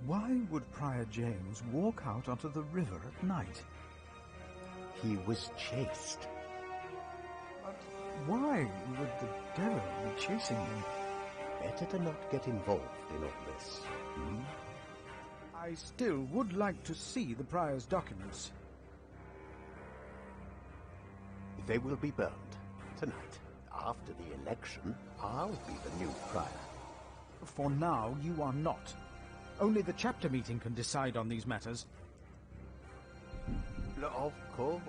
Why would Prior James walk out onto the river at night? He was chased. But why would the devil be chasing him? Better to not get involved in all this. I still would like to see the Prior's documents. They will be burned tonight. After the election, I'll be the new prior. For now, you are not. Only the chapter meeting can decide on these matters. Of course.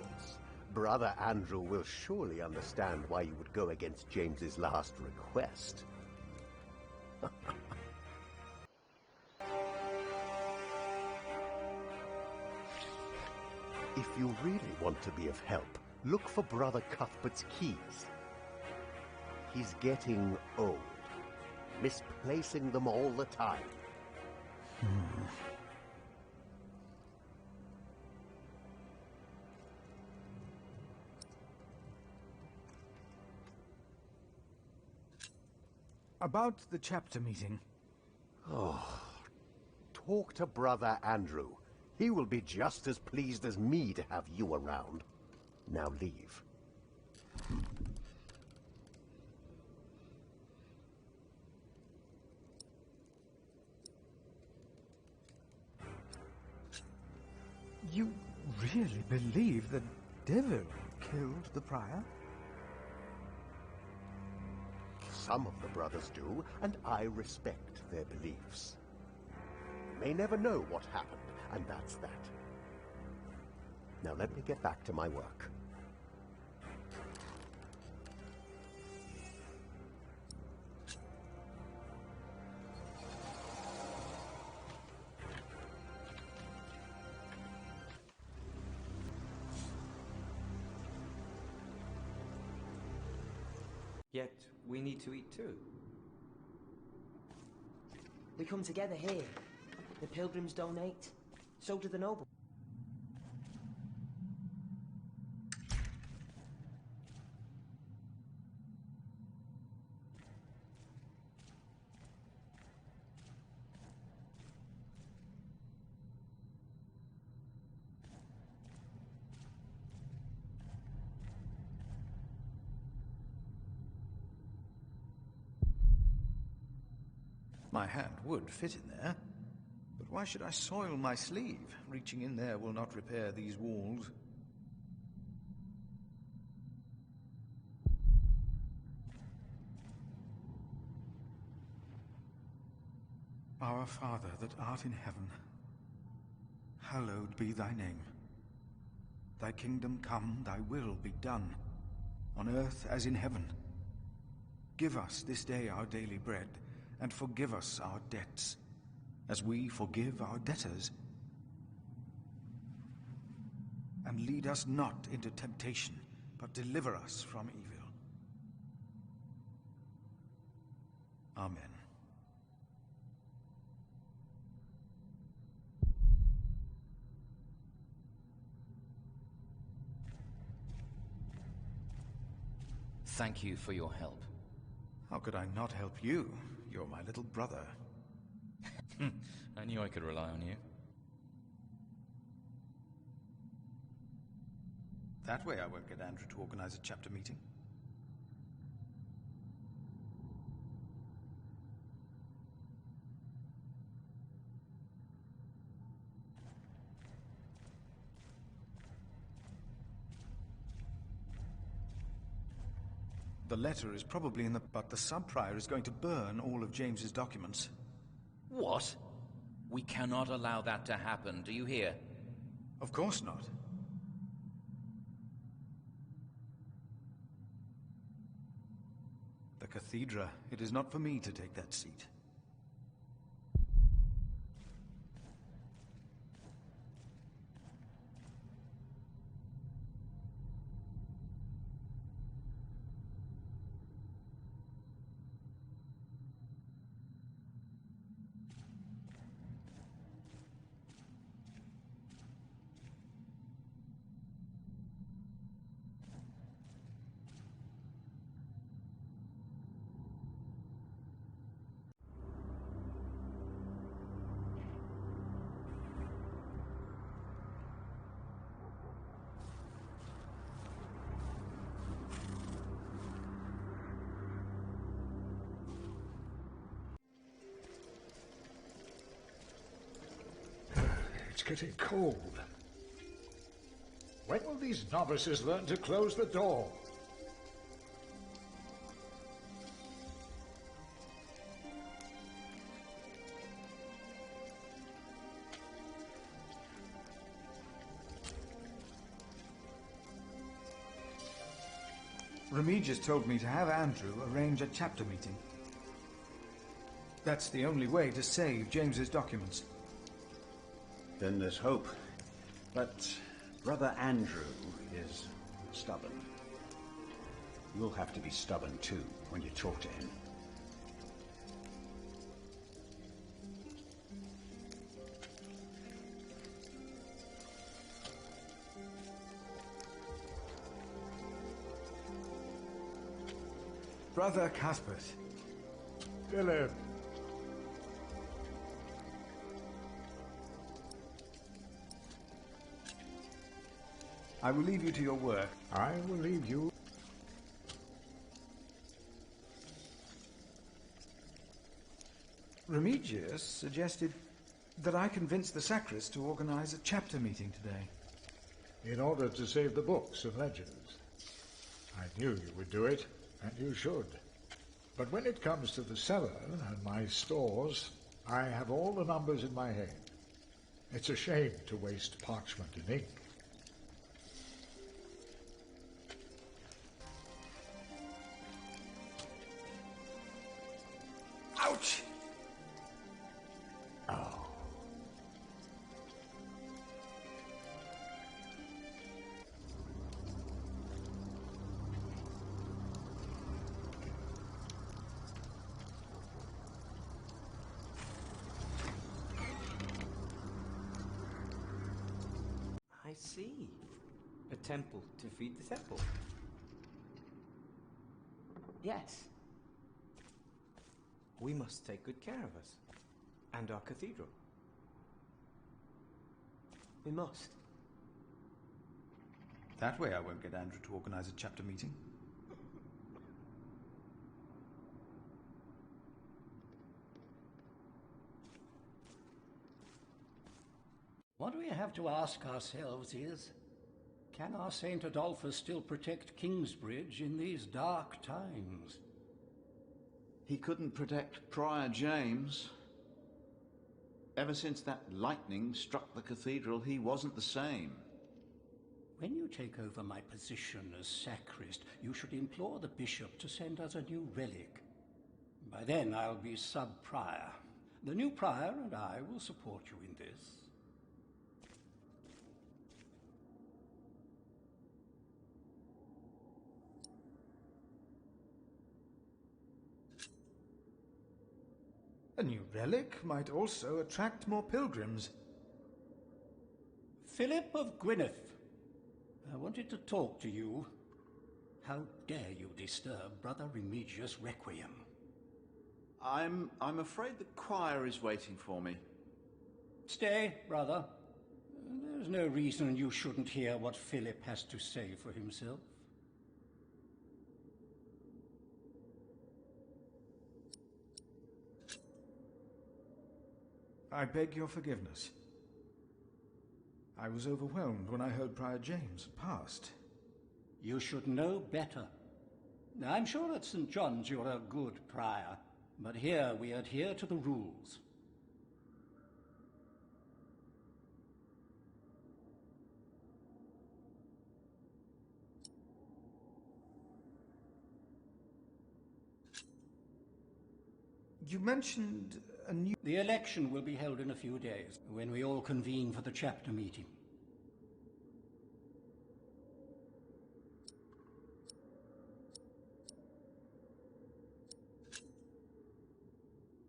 Brother Andrew will surely understand why you would go against James's last request. If you really want to be of help, look for Brother Cuthbert's keys. He's getting old, misplacing them all the time. About the chapter meeting. Talk to Brother Andrew. He will be just as pleased as me to have you around. Now leave. You really believe the devil killed the prior? Some of the brothers do, and I respect their beliefs. May never know what happened, and that's that. Now let me get back to my work. Yet we need to eat too. We come together here. The pilgrims donate. So do the nobles. My hand would fit in there. But why should I soil my sleeve? Reaching in there will not repair these walls. Our Father that art in heaven, hallowed be thy name. Thy kingdom come, thy will be done, on earth as in heaven. Give us this day our daily bread, and forgive us our debts, as we forgive our debtors. And lead us not into temptation, but deliver us from evil. Amen. Thank you for your help. How could I not help you? You're my little brother. I knew I could rely on you. That way I won't get Andrew to organize a chapter meeting. The letter is probably in the... But the sub-prior is going to burn all of James's documents. What? We cannot allow that to happen, do you hear? Of course not. The cathedra. It is not for me to take that seat. getting cold. When will these novices learn to close the door? Remigius told me to have Andrew arrange a chapter meeting. That's the only way to save James's documents. Then there's hope. But Brother Andrew is stubborn. You'll have to be stubborn too when you talk to him. Brother Cuthbert. Philip. I will leave you to your work. I will leave you. Remigius suggested that I convince the sacrist to organize a chapter meeting today. In order to save the books and ledgers. I knew you would do it, and you should. But when it comes to the cellar and my stores, I have all the numbers in my head. It's a shame to waste parchment and ink. Ouch! Oh. I see. A temple to feed the temple. Yes. We must take good care of us. And our cathedral. We must. That way I won't get Andrew to organize a chapter meeting. What we have to ask ourselves is, can our Saint Adolphus still protect Kingsbridge in these dark times? He couldn't protect Prior James. Ever since that lightning struck the cathedral, he wasn't the same. When you take over my position as sacrist, you should implore the bishop to send us a new relic. By then I'll be sub-prior. The new prior and I will support you in this. A new relic might also attract more pilgrims. Philip of Gwynedd, I wanted to talk to you. How dare you disturb Brother Remigius' requiem? I'm afraid the choir is waiting for me. Stay, brother. There's no reason you shouldn't hear what Philip has to say for himself. I beg your forgiveness. I was overwhelmed when I heard Prior James passed. You should know better. I'm sure at St. John's you're a good prior, but here we adhere to the rules. You mentioned a new... The election will be held in a few days, when we all convene for the chapter meeting.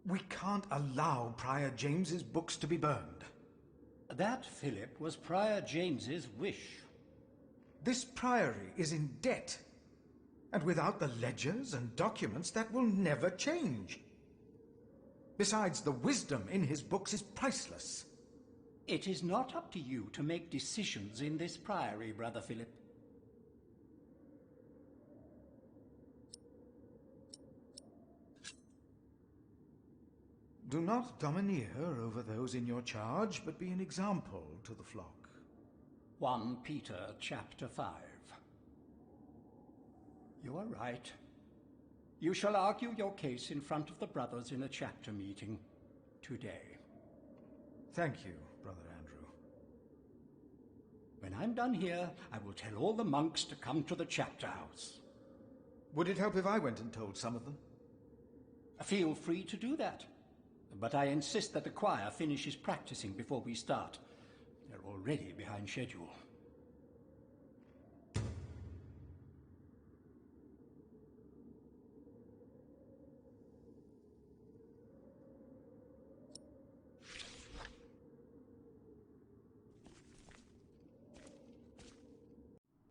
We can't allow Prior James's books to be burned. That, Philip, was Prior James's wish. This priory is in debt. And without the ledgers and documents, that will never change. Besides, the wisdom in his books is priceless. It is not up to you to make decisions in this priory, Brother Philip. Do not domineer over those in your charge, but be an example to the flock. 1 Peter chapter 5. You are right. You shall argue your case in front of the brothers in a chapter meeting today. Thank you, Brother Andrew. When I'm done here, I will tell all the monks to come to the chapter house. Would it help if I went and told some of them? Feel free to do that. But I insist that the choir finishes practicing before we start. They're already behind schedule.